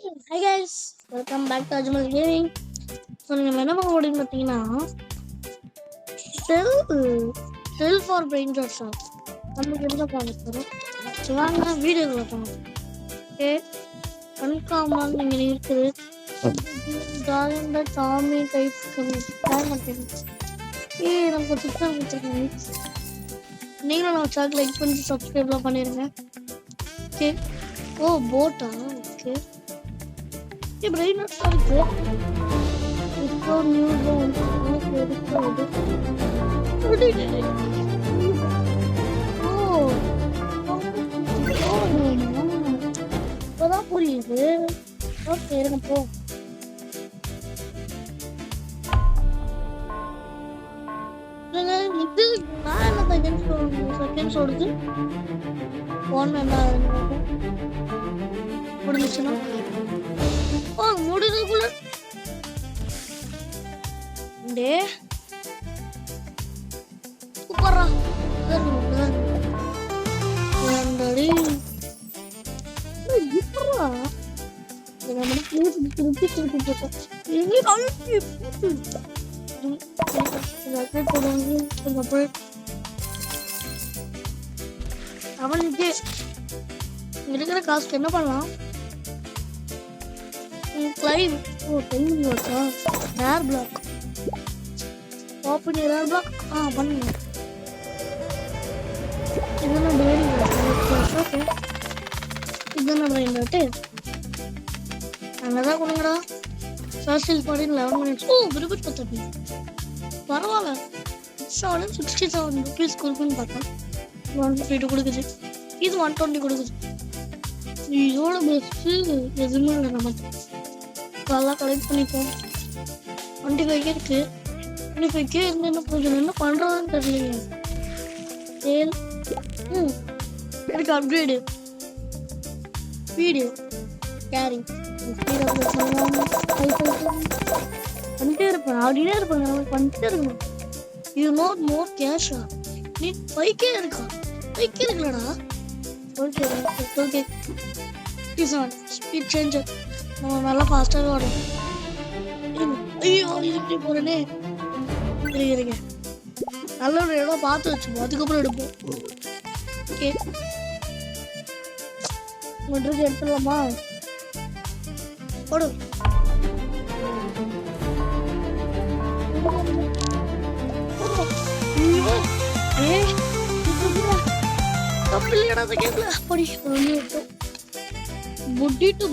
Hi guys, welcome back to Ajmal Gaming. So நீங்கள் என்ன பண்ண முடியும்னு பார்த்தீங்கன்னா செல் ஃபார் பிரெயின் ஜாட்ஸா நமக்கு எந்த பார்த்துக்கிறோம். ஸோ வாங்க வீடியோக்குள்ள போகணும். ஓகே, கன்ஃபார்மாக நீங்கள் இருக்குது ஜாலியாக சாமி டைப் பிளான் பண்ணுறீங்க. நமக்கு சிஸ்டம் கொடுத்துருக்கீங்க. நீங்களும் நம்ம சேனல் லைக் பண்ணி சப்ஸ்கிரைப்லாம் பண்ணிடுங்க. ஓகே, ஓ போட்டா, ஓகே brain இருக்கு. இப்போ நியூஸ் வந்து இப்போதான் புரியுது. ஓகே இருங்க போ. இது நான் என்ன செகண்ட்ஸ் ஓடுது. போன் என்ன முடிஞ்சிச்சுன்னா முடிதுக்குள்ள சூப்பரா அவனுக்கு இருக்கிற காசுக்கு என்ன பண்ணலாம்? Climb. Oh, climbing works. Air block. Open your air block. Banana. This is not brain rot. Okay. This is not brain rot. Another one. Social for in 11 minutes. Oh, very good. Paravala. It's all 67 rupees. Kurkun bata. 150 to good. This is 120 good. You are the best. Resume. அதெல்லாம் collect பண்ணிப்போம். 25 இருக்கு. 25 என்ன பிரயோஜனம், என்ன பண்றதுன்னு தெரியலைங்க. Sale எனக்கு upgrade speed carry பண்ணிட்டே இருப்பேன். அப்படின்னே இருப்பேங்க. பண்ணிட்டே இருக்கணும். யூ நோட் மோர் கேஷா. நீ 5K இருக்கா? 5K இருக்குல்லடா. Okay okay. ஸ்பீட் சேஞ்சர் நம்ம நல்லா ஃபாஸ்ட்டாகவே ஓடும். ஐயோ இது இப்படி போகிறேனே. இருங்க நல்ல ஒரு இடம் பார்த்து வச்சுப்போம், அதுக்கப்புறம் எடுப்போம். ஓகே ட்ரெஸ் எடுத்துடலாமா? போடு. கப்பில்லையடா கேட்கல. அப்படி புட்டிட்டு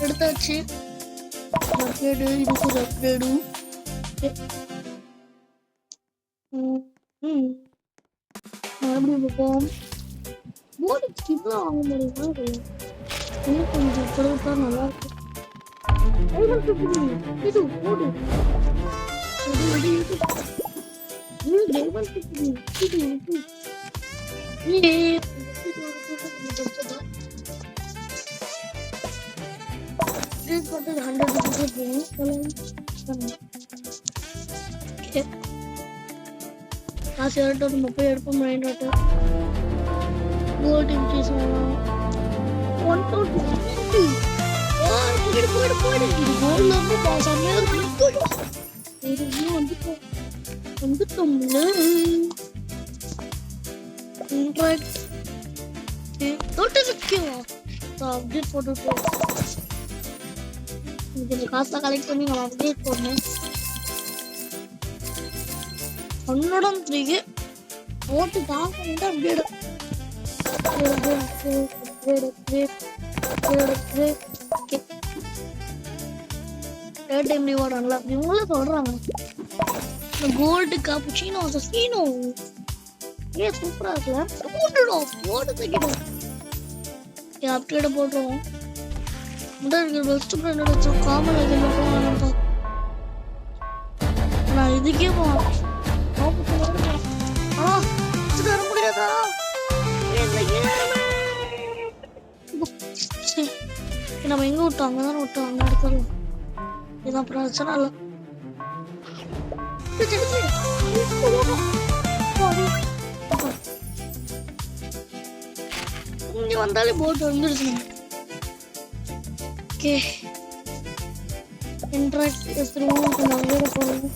எடுத்தாச்சு. அப்கிரேடு இதுக்கு ஒரு அப்கிரேடு. மறுபடியும் பார்ப்போம். போர்டு ஸ்கிப்லாம் வாங்க முடியுமா? இன்னும் கொஞ்சம் கொடுத்தா நல்லா இருக்கும். இது போடு. காசு எடுத்து நம்ம போய் எடுப்போம். மைண்ட் வாட்டு கோல்டு இன்க்ரீஸ் பண்ணலாம். 120 வந்துட்டோம்ல. அப்டேட் போட்டு கொஞ்சம் காசெல்லாம் கலெக்ட் பண்ணி நம்ம அப்டேட் போடணும். 103 ஓட்டு தான் அப்டேட். டைம் ரிவார்ட் ஆனல இவங்களும் சொல்றாங்க. கோல்டு காப்புச்சினோ சீனோ சூப்பரா இருக்குல்ல. அப்டேட் போட்டுருவோம். பெஸ்ட் ஃப்ரெண்டோட காமன் எதுவும் நான் இதுக்கே போவேன். வர முடியாதா? நம்ம எங்க விட்டோம்? அங்கதானே விட்டோம். அங்க எடுத்துடலாம். இதுதான் பிரச்சனை இல்லை. இங்க வந்தாலே போட் வந்துருச்சு. ஓகே இன்ட்ராக்ட் திரும்பவும் கொஞ்சம் அப்கிரேட் போடுவோம்.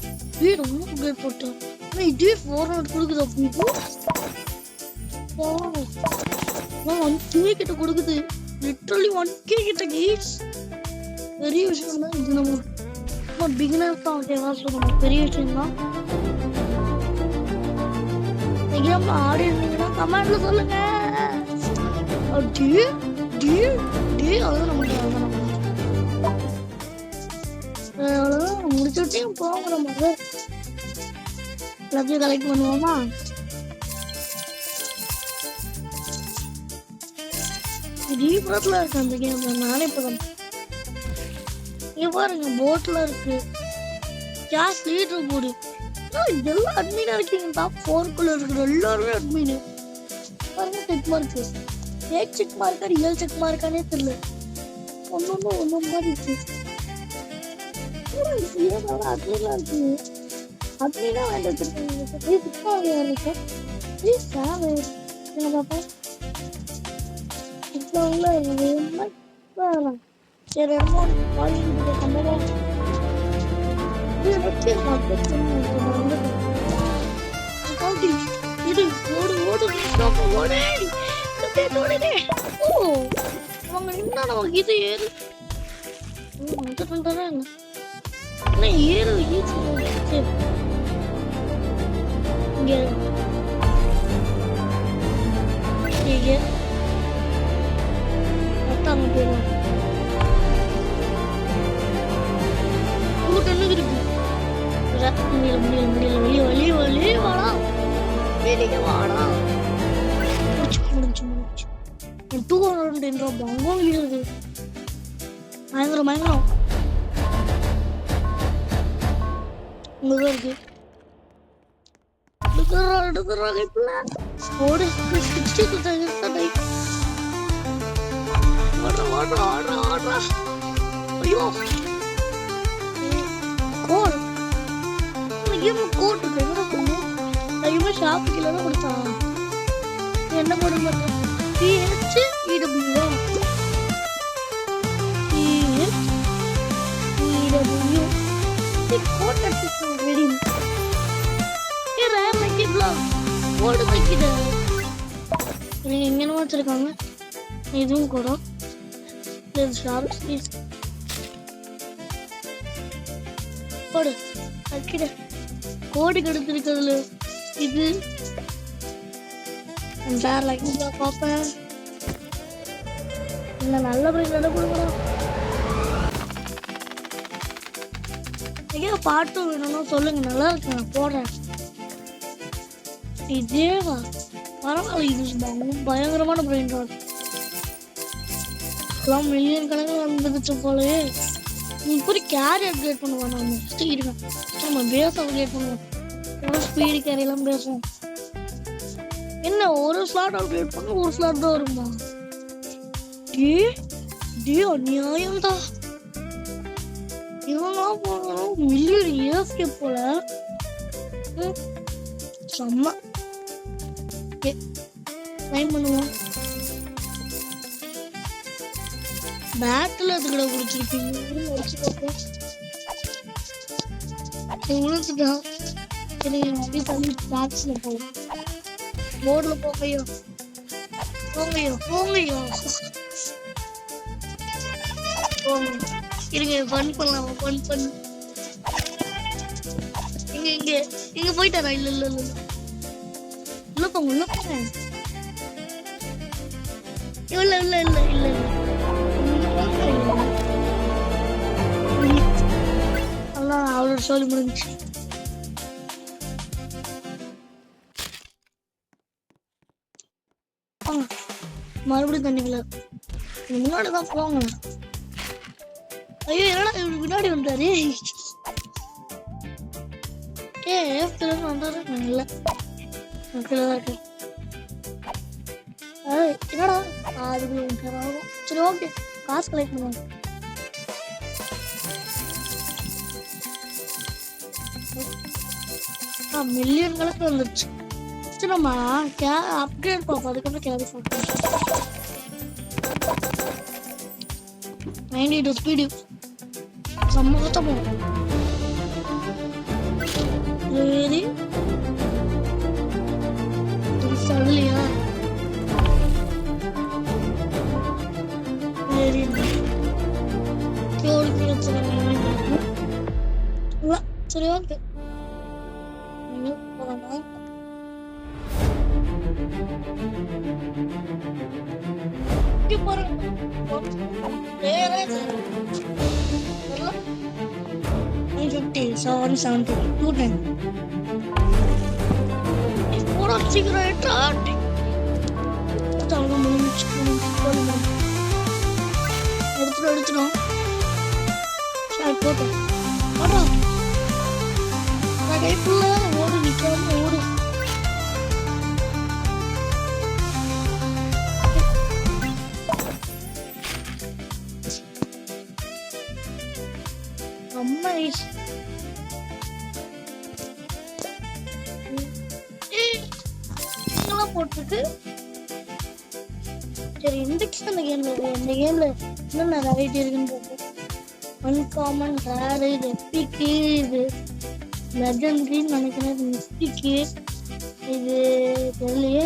ரொம்ப அப்கிரேட் போட்டோம். ஆனால் இதுவே 400 கொடுக்குது. அப்படி ஒன் கே கிட்ட கொடுக்குது. லிட்டரலி 1K கிட்ட கேஸ். பெரிய விஷயம் தான் இது. நம்ம பிகினர்ஸ் தான் ஓகேவா சொல்லுவாங்க. பெரிய விஷயம் தான். எக்ஸாம்பிள் ஆடி இருந்தீங்கன்னா கமெண்ட்ல சொல்லுங்க. அதான் நமக்கு அவ்வளோதான் முடிச்சுட்டையும் போகிற மாதிரி எல்லாத்தையும் கலெக்ட் பண்ணுவோமா? டீப்ல இருக்கு அந்த கேம்ல. நானே இப்போ இங்க பாருங்க போட்ல இருக்கு. Cash leader board. இதெல்லாம் அட்மினா இருக்கீங்க. டாப் 4 இருக்கிற எல்லாருமே அட்மின். பாருங்க செக் மார்க். ஏக் செக் மார்க்கா ரியல் செக் மார்க்கானே தெரியல. ஒன்னும் மாதிரி இருக்கு. அட்மினா இருக்கு. அட்மினா வேண்டாம். பாப்பா இப்போ உள்ள சரி சம்பளம் இது ஓடு ஓடு அவங்க என்ன நமக்கு இது ஏறு ஏறு இங்க அத்தாங்க போயிடலாம். இருக்கு முடியல வெளியே வாடா. வெளியே வாடா. முடிச்சு 210 பங்கம் இருக்கு. பயங்கரம் இங்கதான் இருக்கு. ஓடு 60 ஆடுறா. ஐயோ கோட் கோட் இருக்கு. என்ன பண்ணும்? இவன் ஷாப்புக்கு இல்லைன்னா கொடுத்தான். என்ன போட மாட்டேன். PHEW கோட் அடிச்சு ரெடி. ரேம் வைக்கலாம். கோடு வைக்கிற நீங்க எங்கன்னு வச்சிருக்காங்க. இதுவும் கூட கோடு வைக்கிற கோடு கெடுத்துருக்கிறதுல இது பாப்பேன். இந்த நல்ல பிரைஸ் கொடுக்கணும். பாட்டு வேணும்னா சொல்லுங்க. நல்லா இருக்கு. நான் போடுறேன். இதேவா பரவாயில்ல. இது பயங்கரமான பிரைன் ராட். மில்லியன் கணக்கில் வந்துருச்சு போலயே. நீ இப்படி கேரி அப்கிரேட் பண்ணுவோம். நம்ம பேஸ் அப்கிரேட் பண்ணுவோம். ஸ்பீடு கேரியெல்லாம் பேசுவோம். என்ன ஒரு ஸ்லாட் அப்கிரேட் பண்ண ஒரு ஸ்லாட் தான் வருமா? அநியாயம் தான். இவங்களாம் போகணும் மில்லியன் ஏஸ்கே போல. செம்ம ட்ரைன் பண்ணுவோம். பேட்டில் அதுக்கிட்ட குடிச்சிருக்கீங்க. உழுத்துட்டா அப்படி தள்ளி பேட்ஸ்ல போகும். போர்டுல போகையோ இருங்க. ஃபன் பண்ணலாமா? ஃபன் பண்ணு. இங்க போயிட்டாரா? இல்ல உள்ள போங்க. இல்ல அவளோட சொல்லி முடிஞ்சு. மறுபடியும் தண்ணிக்கல. முன்னாடிதான் போவாங்க. ஐயோ என்னடா முன்னாடி வந்தாரு. வந்தாரு. இல்ல இருக்கு. என்னடா அதுக்குள்ள சரி ஓகே. காசு கலெக்ட் பண்ணுவாங்க. மில்லியன் கணக்கு வந்துருச்சு. நம்ம அப்கிரேட் பார்ப்போம். அதுக்கப்புறம் கேரி பார்ப்போம். 92 ஸ்பீடு செம்ம கஷ்டப்போம். சரி சொல்லலையா? சரி சரி ஓகே போகலாம். எடுத்துடும் ஓடு நிக்காம ஓடு. அம்மா போட்டிருக்கு. சரி இண்டெக்ஸ் அந்த கேம்ல இந்த கேம்ல என்னென்ன வெரைட்டி இருக்குன்னு அன்காமன், ரேர், இது எப்பிக்கு, இது லெஜெண்டரின்னு நினைக்கிறேன், இது மிஸ்டிக்கு, இது தெரியலையே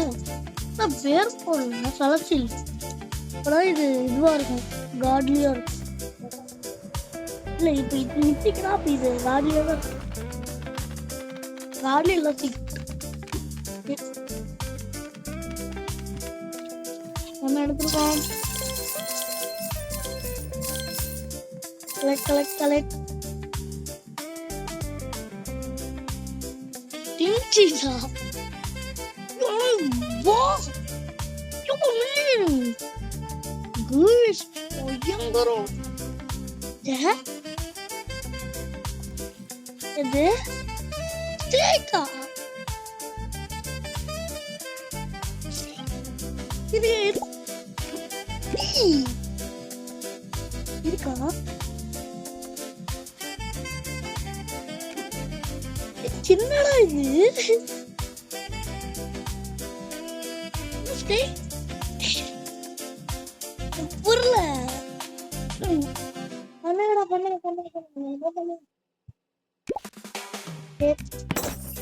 பேர் போடல சலசில். அப்புறம் இது இதுவா இருக்கும் காட்லியா இருக்கும். இல்லை இப்போ இது மிஸ்டிக்னா அப்போ இது காட்லியா தான் இருக்கும். காட்லி இல்லை நம்ம எடுத்துருக்கோம். கலெக்ட் டின்சிசா பாஸ் யூ மீன் குட் பயங்கரோ இது ஸ்டேக்கா இது இருக்கா? சின்னடா இது புரியல.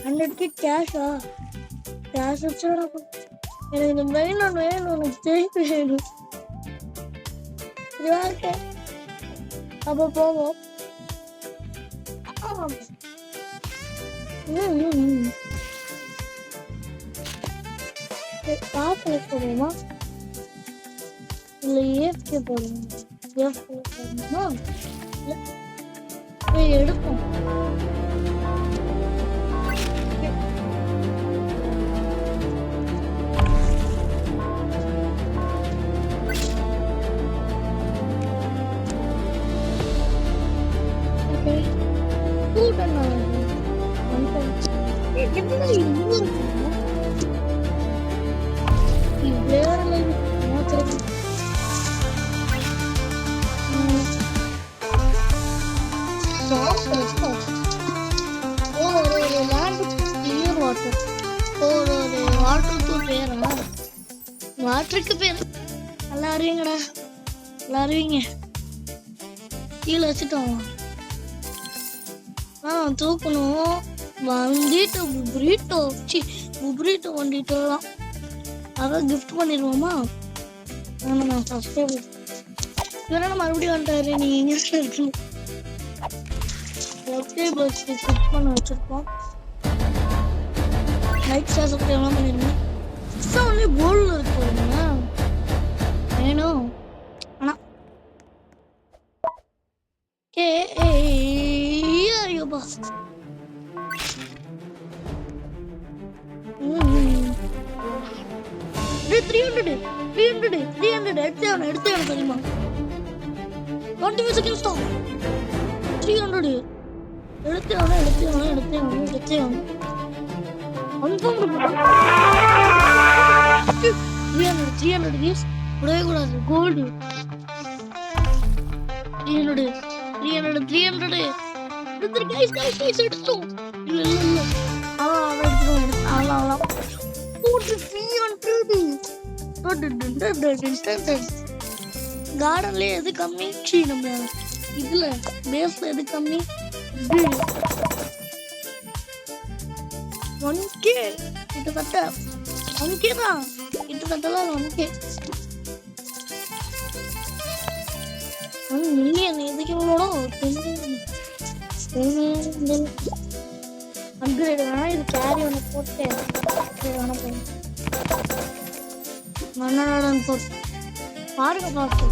பண்ண கேஷா கேஷ் வச்சு எனக்கு இந்த மெயின் வேணும் வேணும். அப்ப போவோம். காசு போடுவோமா இல்ல ஏஃப்கே போடுவோமா? எடுப்போம். வாட்டருக்கு பேர் நல்லா அறிவீங்கடா, நல்லா அறிவீங்க. கீழே வச்சுட்டோம். தூக்கணும். வண்டிட்டு புப்ரீட்டோ வண்டிட்டோலாம் அதான் கிஃப்ட் பண்ணிடுவோமா? நான் சப்ஸ்கிரைபர் இவனா மறுபடியும் வந்துட்டாரு. நீ எங்க இருக்கு சப்ஸ்கிரைபர்ஸ் கிளிக் பண்ண வச்சிருக்கோம். லைக் ஷேர் சப்ஸ்கிரைப்லாம் பண்ணிடுங்க. ஒன்லி போல்ல இருக்கு வேணும். ஆனா ஐயோ பாஸ் 300 எடுத்து தெரியுமா? 25 செகண்ட்ஸ் தான். 300 எடுத்து கன்ஃபார்ம் 300 கேஸ் விடவே கூடாது. கோல்டு 300 எடுத்தோம். இல்ல அவ்வளோ போட்டு 300 கார்டன்லயே எது கம்மி நம்ம இதுல பேஸ்ல எது கம்மி 1K கிட்டத்தட்ட 1K தான் கிட்டத்தட்டலாம் 1K 1 மில்லியன் இதுக்கு இவ்வளோ அப்கிரேட் வேணா இது கேரி ஒன்று போட்டு வேணா போய் மன்னனோட போட்டு பாருங்க பார்த்து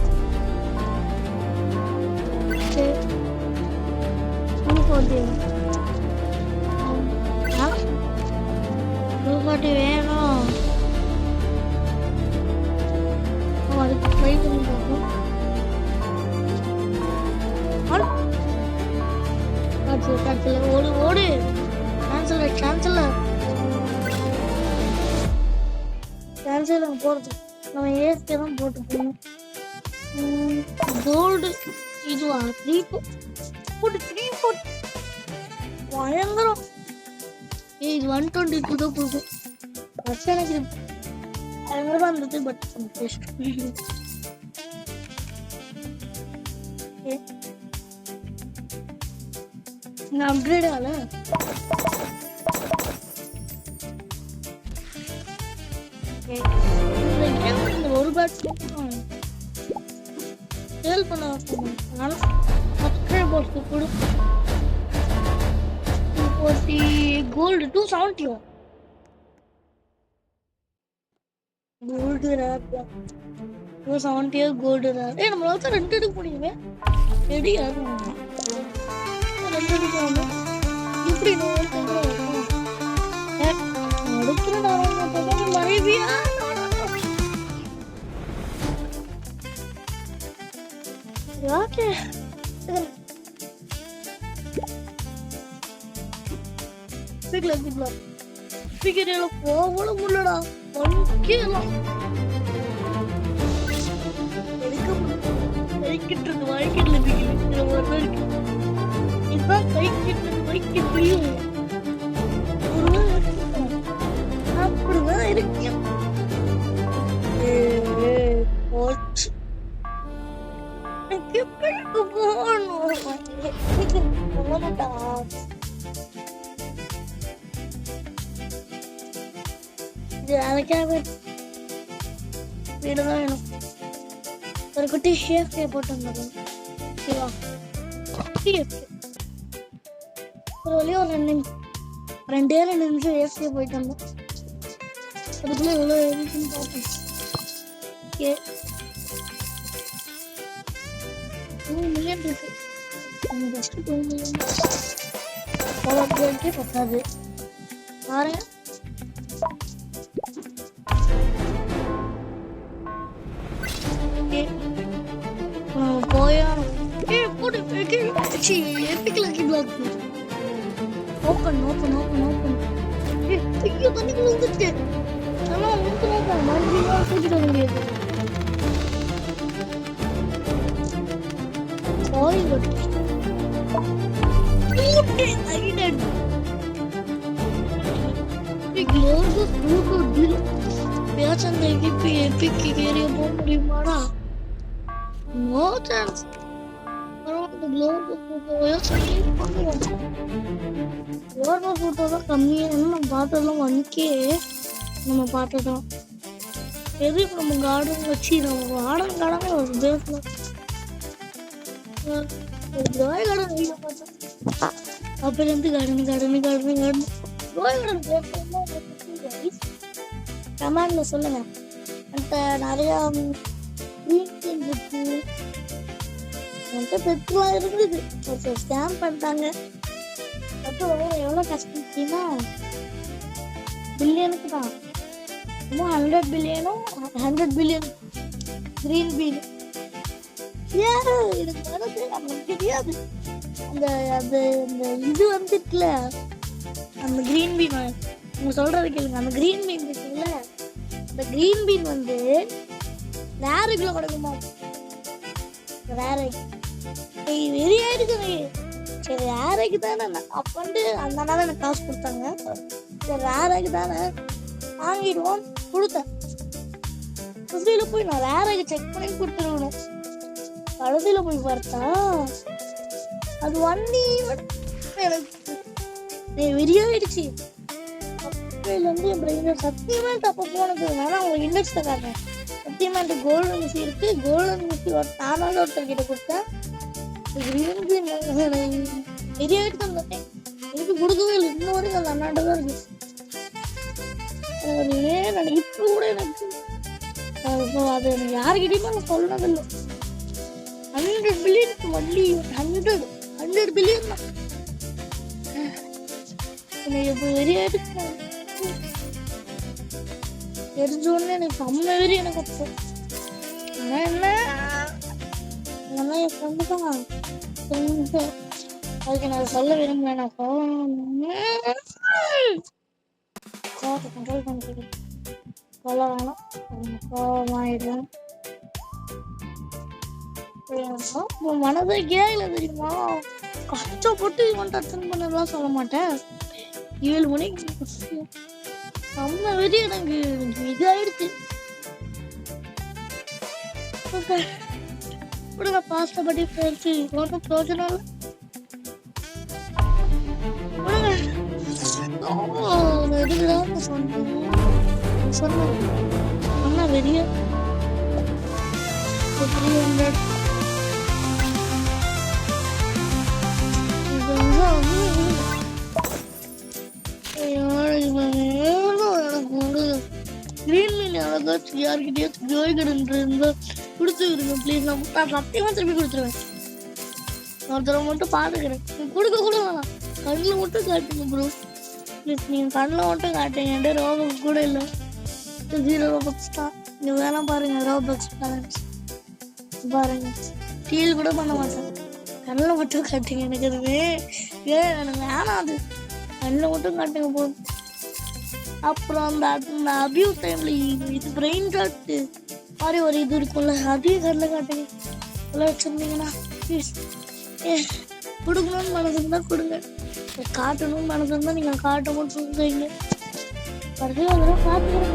பாட்டி வேணும் அதுக்கு ட்ரை பண்ணி பார்ப்போம் ஓடு ஓடு கேன்சல் போறது நம்ம ஏஸ்கே தான் போட்டு போகணும் கோல்டு இதுவா 3 பயங்கரம் இது 122 தான் போகும் ஃபர்ஸ்ட் எனக்கு பயங்கரமா இருந்தது பட் நான் அப்கிரேட் ஆகல ஒரு பேட் சேல் பண்ண அதனால சப்ஸ்கிரைபர்ஸ்க்கு கொடு 240 gold 270 gold rare 270 gold rare நம்மளால ரெண்டு எடுக்க முடியுமே ரெடி ஆகும் ரெண்டு எடுக்காம இப்படி மனைவியா ஓகே போகல முடியலடா 1K கைக்கிட்டு இருக்கு வாழ்க்கையில இதுதான் கைக்கிட்டு வைக்க முடியும் அப்படிதான் இருக்கேன் போச்சு வீடுதான் வேணும் ஒரு குட்டி ஷேஃப்கே போட்டு வந்தது ஒரு வழியா ஒரு 2 நிமிஷம் ஏசியே போயிட்டு வந்தோம் அதுக்குள்ள எவ்வளோ எழுதின்னு பார்ப்போம் 2 மில்லியன் இருக்கு ஜஸ்ட் 2 மில்லியன் அப்கிரேட்கே பத்தாது பாருங்க போயா போட்டு எப்பிக் லக்கி பிளாக் ஓப்பன் ஐயோ தண்ணிக்குள்ள வந்துச்சு ஆனால் உங்களுக்கு மறுபடியும் கூட்டிட்டு வர முடியாது பேச்சந்த எப்பிக்கு ஏரியா போக முடியுமாடா நோ சான்ஸ் கம்மியாக பார்த்ததெல்லாம் 1K நம்ம பார்த்தோம் எதுக்கு நம்ம கார்டன் வச்சு நம்ம கார்டனே ஒரு பேசல கார்டன் வீடியோ பார்த்தோம் அப்புறம் கார்டன் கமெண்ட்ல சொல்லுங்க அந்த நிறையா இருக்கு பெட்லாம் இருந்தது ஸ்கேம் பண்ணிட்டாங்க எவ்வளோ கஷ்டம்னா பில்லியனுக்கு தான் இன்னும் 100 பில்லியனும் 100 பில்லியன் கிரீன் பீன் எனக்கு வரது நமக்கு தெரியாது அந்த அது இந்த இது வந்துட்டுல அந்த கிரீன் பீன் உங்க சொல்றது கேளுங்க அந்த கிரீன் பீன் இருக்குல்ல அந்த கிரீன் பீன் வந்து வேறுக்குள்ள கொடுக்குமா வேற வெறியாயிருக்கு சரி வேறைக்கு தானே அப்ப வந்து அந்த நாள் எனக்கு காசு கொடுத்தாங்க சரி வேறைக்கு தானே வாங்கிடுவோம் கொடுத்தேன் போய் நான் வேறைக்கு செக் பண்ணி கொடுத்துருக்கணும் கடைசியில போய் பார்த்தா அது வண்டி எனக்கு வெறியாயிடுச்சு. அப்பையில இருந்து என் பிரெயின்ல சத்தியமா தப்ப போனது. ஆனா அவங்க இண்டெக்ஸ் காட்டுறேன். சத்தியமா இந்த கோல்டன் மிஷி இருக்கு. கோல்டன் மிஷி நானால ஒருத்தர் கிட்ட கொடுத்தேன். வெறியாயிட்டு வந்துட்டேன். எனக்கு கொடுக்கவே இல்லை. இன்னும் வரைக்கும் அந்த அண்ணாட்ட தான் இருக்கு. இப்ப கூட எனக்கு அது எனக்கு யாருக்கிட்டையுமே நான் சொன்னதில்லை. 100 பில்லியனுக்கு வண்டி 100 பில்லியன் தான். எனக்கு இப்போ வெறியாயிட்டு தெரிஞ்சோடனே எனக்கு செம்ம வெறி எனக்கு அப்போ. ஆனா என்ன அதெல்லாம் என் ஃப்ரெண்டு தான் தெரிஞ்சு. அதுக்கு நான் சொல்ல விரும்பல. நான் கோவத்தை கண்ட்ரோல் பண்ணிட்டு சொல்ல வேணாம். கோவமாயிடுவேன். மனதை கேட்கல தெரியுமா. கஷ்டப்பட்டு இவன் அட்டன் பண்ணலாம் சொல்ல மாட்டேன். 7 மணிக்கு செம்ம வெறி எனக்கு இதாயிடுச்சு. விடுங்க பாஸ்டா பட்டி போயிடுச்சு. ஒன்றும் பிரோஜனம் இல்லை. விடுங்க சொன்ன வெறிய 300 கிரீன் மீன் யாராச்சும் யாருக்கிட்டயாச்சும் ஜோய்கடன் கொடுத்து விடுங்க ப்ளீஸ். நான் சத்தியமா திருப்பி கொடுத்துருவேன். ஒருத்தரை மட்டும் பாத்துக்கிறேன். கொடுக்க கூட வேணாம். கண்ணில் மட்டும் காட்டுங்க ப்ரோ ப்ளீஸ். நீங்க கண்ணில் மட்டும் காட்டுங்க. என்கிட்ட ரோபக்ஸ் கூட இல்லை. 0 ரோபக்ஸ் தான். நீங்க வேணா பாருங்க. ரோபக்ஸ் பாருங்க. ஃபீல் கூட பண்ண மாட்டேன். கண்ணில் மட்டும் காட்டுங்க. எனக்கு அதுவே எனக்கு வேணாம். அது கண்ணில் மட்டும் காட்டுங்க போதும். அப்புறம் அந்த அபியூஸ் டைம்ல இது பிரெயின் டாட் மாதிரி ஒரு இது இருக்கும்ல, அதையும் கண்ணில் காட்டுங்க. எல்லாம் வச்சிருந்தீங்கன்னா ப்ளீஸ். கொடுக்கணும்னு மனசு இருந்தா கொடுங்க. காட்டணும்னு மனசு இருந்தா நீங்க காட்டணும்னு சொல்லுங்க. அதெல்லாம் காட்டுக்கிறேன்.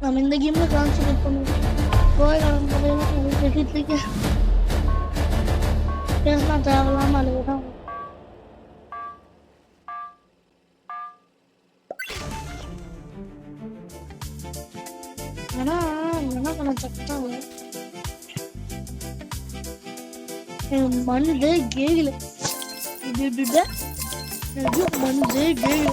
நம்ம இந்த கேம்ல கான்சன்ட்ரேட் பண்ணுவோம். கோயகாலம் போதையெல்லாம் பேசினா தேவையில்லாம அழுகுதான். ஆனா என்ன பண்ண சட்டாங்க மனதே கேகல. மனதே கேகல.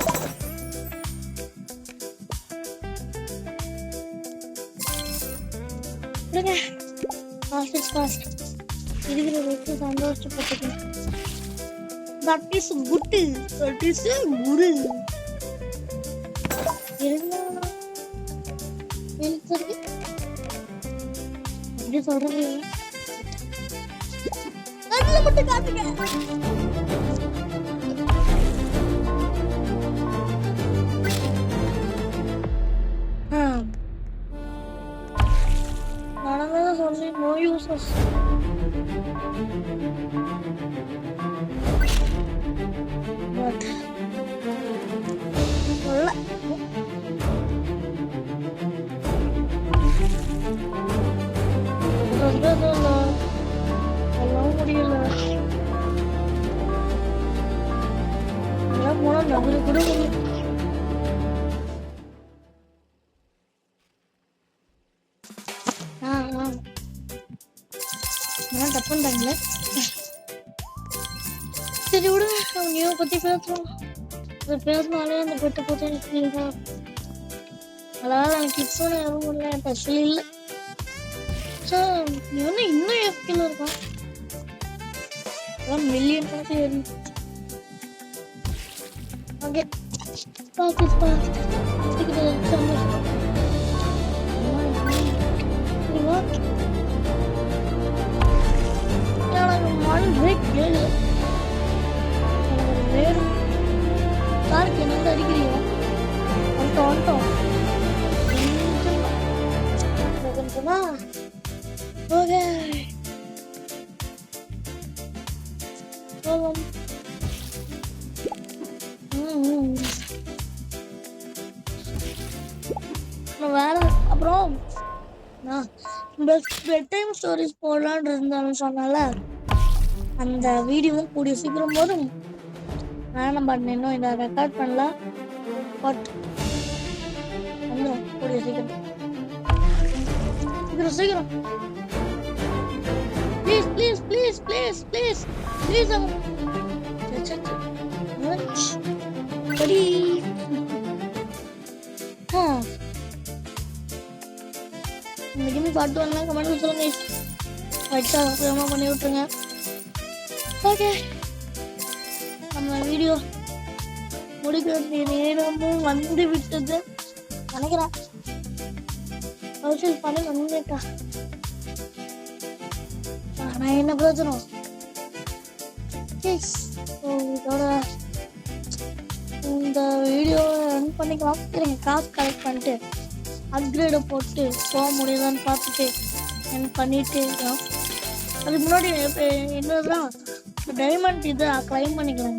இருக்கிற வரைக்கும் சந்தோஷப்பட்டுக்கணும். That is good. That is good. எப்படி சொல்றது? கண்ணில் மட்டும் காட்டுங்க. நடந்ததை சொல்லி நோ யூசஸ். சொல்லவும் முடியல. எல்லாம் போனா நகரு கூட முடியும். தப்பு பண்றாங்களே. சரி விடுங்க. அவங்க பத்தி பேசுறோம். பேசினாலே அந்த பெட்டை போட்டு எனக்கு அதாவது எனக்கு கிட்ஸோட யாரும் இல்லை. பஸ்ல இல்லை. இன்னும் எஃப்கில இருக்கான். மில்லியன் கணக்கு ஏறி. ஓகே காருக்கு என்ன அடிக்கிறீங்க? வந்துட்டோம் ஓகே வேற அப்புறம் நான் பெட் டைம் ஸ்டோரிஸ் போடலான்னு இருந்தாலும் சொன்னால அந்த வீடியோவும் கூடிய சீக்கிரம் போதும். நான் என்ன பண்ணேன், இன்னும் இதை ரெக்கார்ட் பண்ணல, பட் வந்துடும் கூடிய சீக்கிரம். சீக்கிரம் சீக்கிரம் please please please please please please. சரி இன்னைக்குமே பாட்டு வரலாம் கமெண்ட் சொல்லுங்க. ரைட்டா சப்ஸ்கிரைப் பண்ணி விட்டுருங்க. ஓகே, நம்ம வீடியோ முடிக்க வேண்டிய நேரமும் வந்து விட்டது நினைக்கிறேன். சோஷியல் பண்ணி வந்துட்டா நான் என்ன பிரயோஜனம். இதோட இந்த வீடியோ ரன் பண்ணிக்கலாம். சரிங்க, காசு கலெக்ட் பண்ணிட்டு அப்கிரேடை போட்டு போக முடியுதான்னு பார்த்துட்டு ரன் பண்ணிட்டு அதுக்கு முன்னாடி என்னதுதான் டைமண்ட் இது கிளைம் பண்ணிக்கலாம்.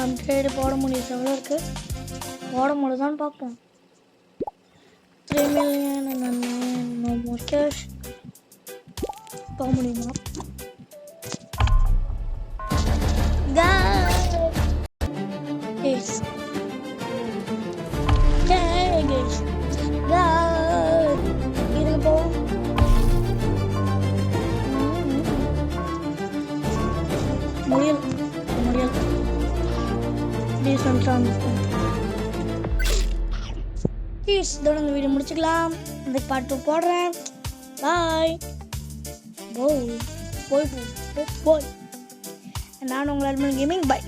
அப்கிரேடு போட முடியும், எவ்வளோ இருக்கு போட முடியுதான்னு பார்ப்போம். 3 million கேஷ் போக முடியுமா? இதோட இந்த வீடியோ முடிச்சுக்கலாம். இந்த பாட்டு போடுறேன். பாய். போய் நான் உங்கள் அட்மின் கேமிங். பாய்.